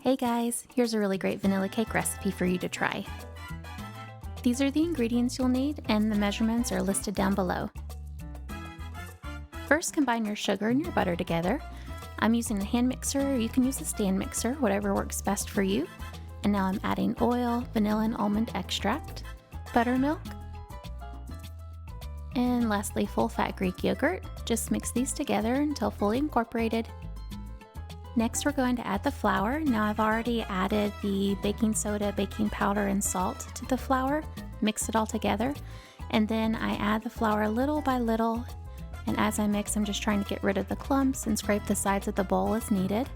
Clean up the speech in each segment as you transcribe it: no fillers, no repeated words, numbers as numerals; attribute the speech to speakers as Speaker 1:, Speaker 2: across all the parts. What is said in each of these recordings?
Speaker 1: Hey guys, here's a really great vanilla cake recipe for you to try. These are the ingredients you'll need, and the measurements are listed down below. First, combine your sugar and your butter together. I'm using a hand mixer, or you can use a stand mixer, whatever works best for you. And now I'm adding oil, vanilla and almond extract, buttermilk, and lastly full-fat Greek yogurt. Just mix these together until fully incorporated. Next, we're going to add the flour. Now I've already added the baking soda, baking powder, and salt to the flour. Mix it all together. And then I add the flour little by little. And as I mix, I'm just trying to get rid of the clumps and scrape the sides of the bowl as needed.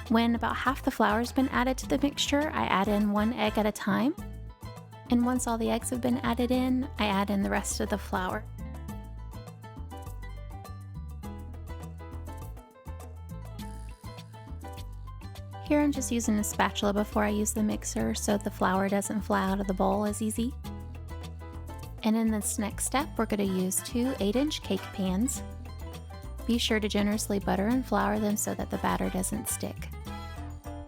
Speaker 1: When about half the flour has been added to the mixture, I add in 1 egg at a time. And once all the eggs have been added in, I add in the rest of the flour. Here I'm just using a spatula before I use the mixer so the flour doesn't fly out of the bowl as easy. And in this next step, we're going to use 2 8-inch cake pans. Be sure to generously butter and flour them so that the batter doesn't stick.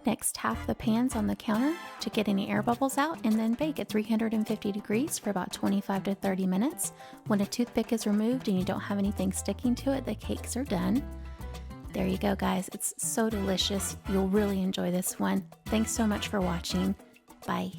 Speaker 1: Next, half the pans on the counter to get any air bubbles out, and then bake at 350 degrees for about 25 to 30 minutes. When a toothpick is removed and you don't have anything sticking to it, the cakes are done. There you go, guys. It's so delicious. You'll really enjoy this one. Thanks so much for watching. Bye.